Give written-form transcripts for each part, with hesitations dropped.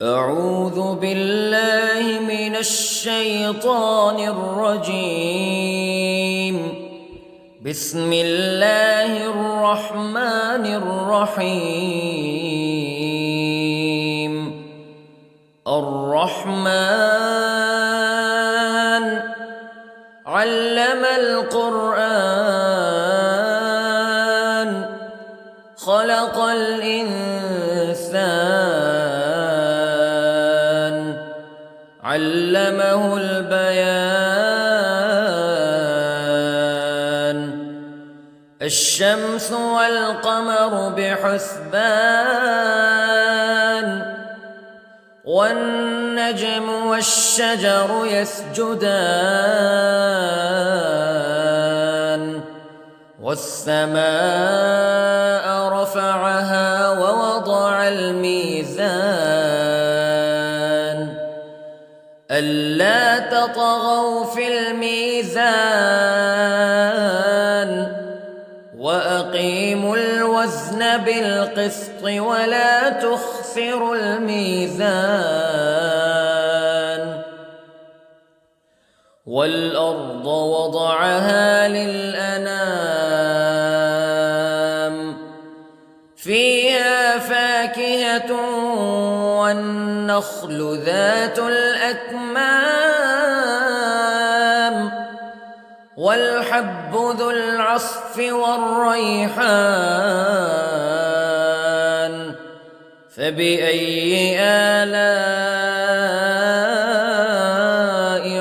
أعوذ بالله من الشيطان الرجيم. بسم الله الرحمن الرحيم. الرحمن علم القرآن خلق الإنسان علمه البيان. الشمس والقمر بحسبان والنجم والشجر يسجدان والسماء رفعها ووضع الميزان ألا تطغوا في الميزان وأقيموا الوزن بالقسط ولا تخسروا الميزان. والأرض وضعها للأنام فيها فاكهة والنخل ذات الأكمام والحب ذو العصف والريحان فبأي آلاء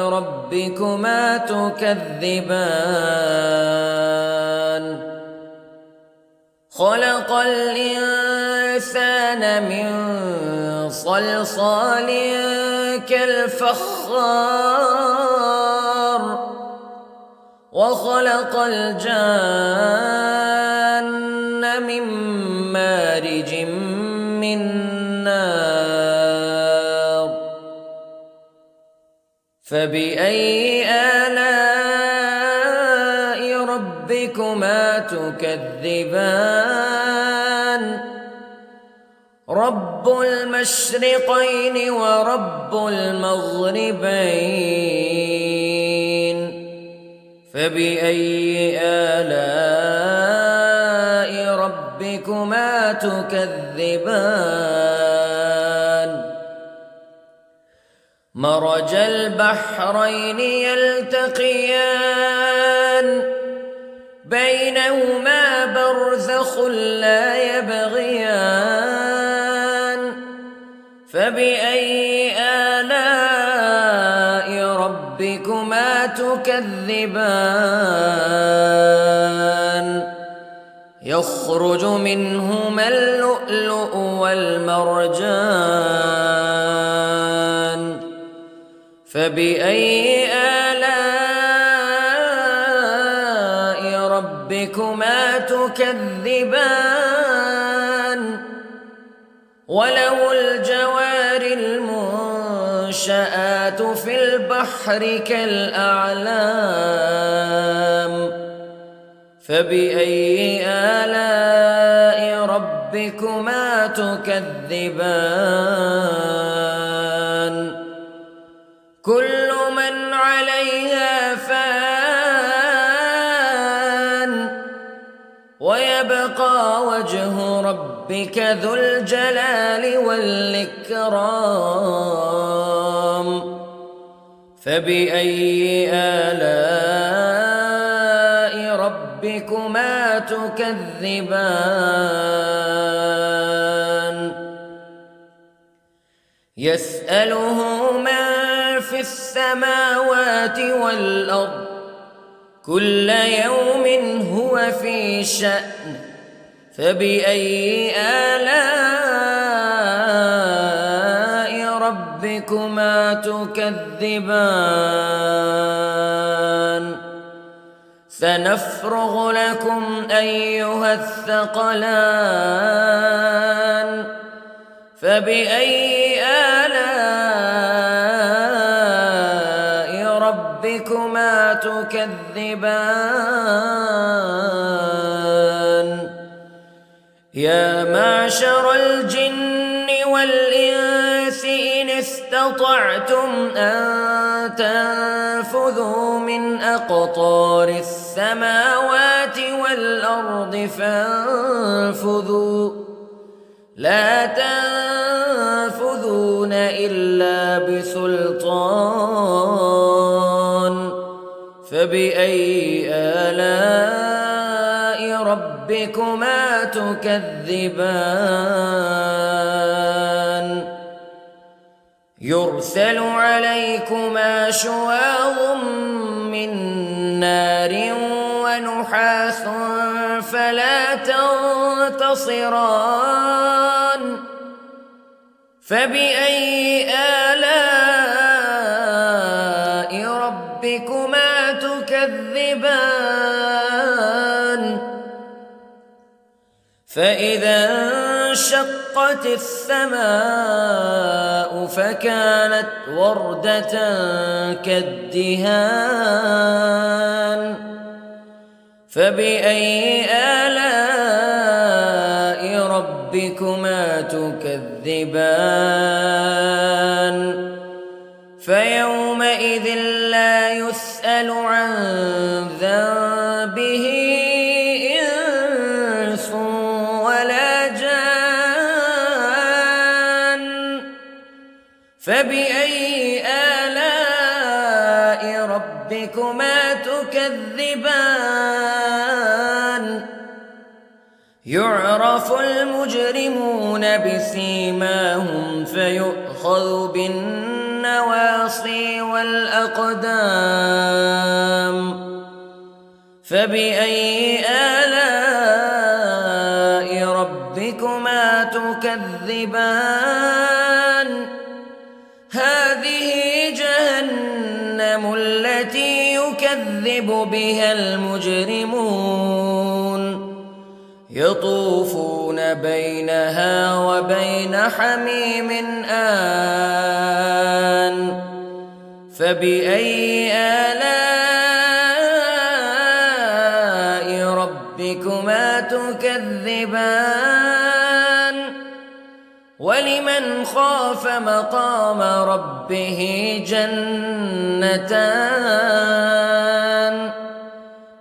ربكما تكذبان. خلق الإنسان من صلصال كالفخار وخلق الجان من مارج من نار فبأي آلاء ربكما تكذبان. رب المشرقين ورب المغربين فبأي آلاء ربكما تكذبان. مرج البحرين يلتقيان بينهما برزخ لا يبغيان فبأي آلاء ربكما تكذبان. يخرج منهما اللؤلؤ والمرجان فبأي آلاء ربكما تكذبان. وله الجوار المنشآت في البحر كالأعلام فبأي آلاء ربكما تكذبان. كل من عليها فان ويبقى وجه ربك ذو الجلال والإكرام فبأي آلاء ربكما تكذبان. يسأله من في السماوات والأرض كل يوم هو في شأن فبأي آلاء ربكما تكذبان. سنفرغ لكم أيها الثقلان فبأي آلاء ربكما تكذبان. يا معشر الجن والإنس استطعتم أن تنفذوا من أقطار السماوات والأرض فانفذوا لا تنفذون إلا بسلطان فبأي آلاء ربكما تكذبان يرسل عليكما شواظ من نار ونحاس فلا تنتصران فبأي آلاء ربكما تكذبان فإذا انشقت السماء فكانت وردة كالدهان فبأي آلاء ربكما تكذبان فيومئذ لا يسأل عن ذنبه إنس ولا جان فبأي آلاء ربكما تكذبان يعرف المجرمون بسيماهم فيؤخذ بالنواصي والأقدام فبأي آلاء ربكما تكذبان هذه جهنم التي يكذب بها المجرمون يطوفون بينها وبين حميم آن فبأي آلاء ربكما تكذبان ولمن خاف مقام ربه جنتان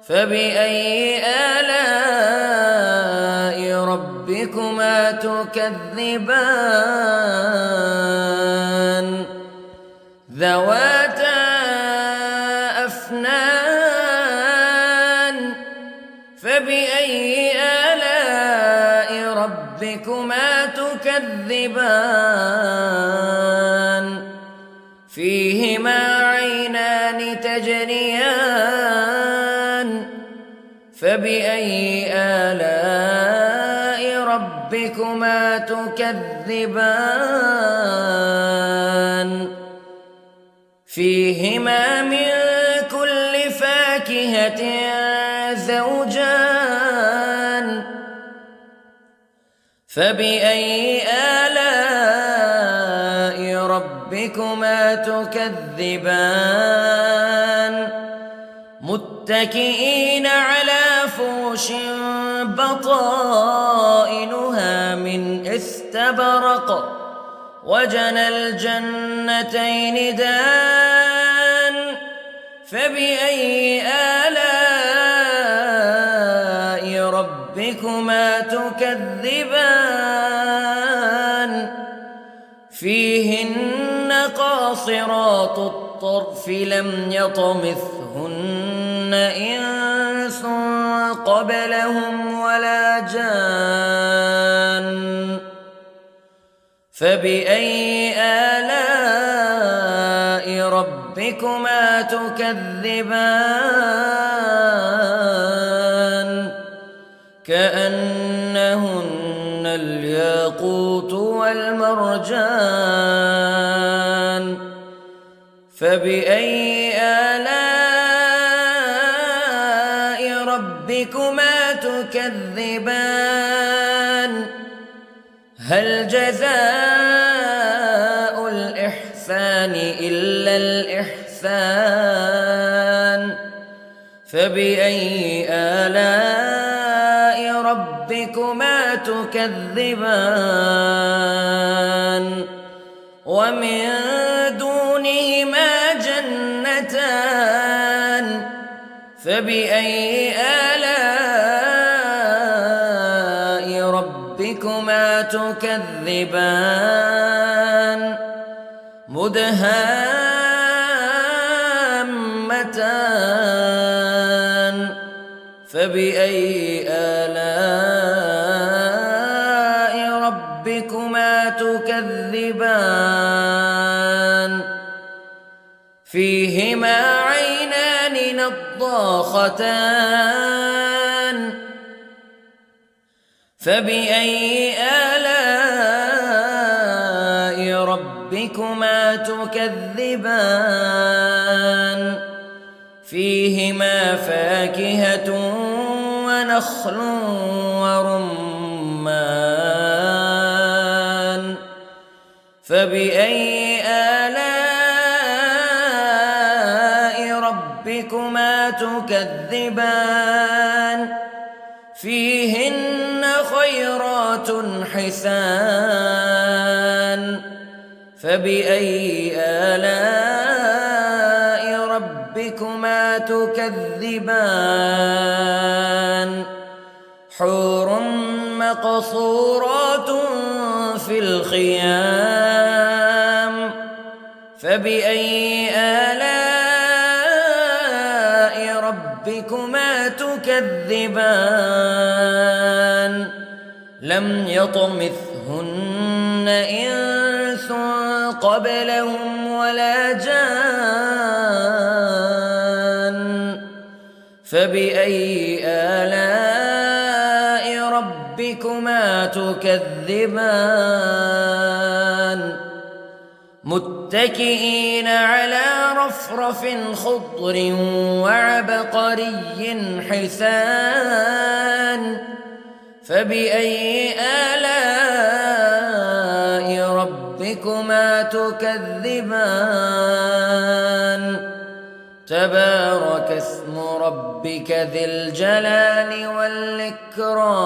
فبأي آلاء ربكما تكذبان ذواتا أفنان فبأي آلاء ربكما تكذبان فيهما عينان تجريان فبأي آلاء ربكما تكذبان فيهما من كل فاكهة زوجان فبأي آلاء ربكما تكذبان متكئين على فرش بطائنها من استبرق وجنى الجنتين دان فبأي آلاء ربكما تكذبان فيهن قاصرات الطرف لم يطمثهن إنس قبلهم ولا جان فبأي آلاء ربكما تكذبان كأنهن الياقوت والمرجان فبأي آلاء ربكما تكذبان هل جزاء الإحسان إلا الإحسان فبأي آلاء ربكما تكذبان ومن دونهما جنتان فبأي آلاء ربكما تكذبان مدهامتان فبأي آلاء ربكما تكذبان فيهما عينان نضاختان فبأي آلاء ربكما تكذبان فيهما فاكهة ونخل ورمان فبأي آلاء ربكما تكذبان فيهن خيرات حسان فبأي آلاء ربكما تكذبان حور مقصورات في الخيام فبأي آلاء ربكما تكذبان لم يطمثهن إنس قبلهم ولا جان فبأي آلاء ربكما تكذبان متكئين على رفرف خضر وعبقري حسان فبأي آلاء ربكما تكذبان تبارك اسم ربك ذي الجلال والإكرام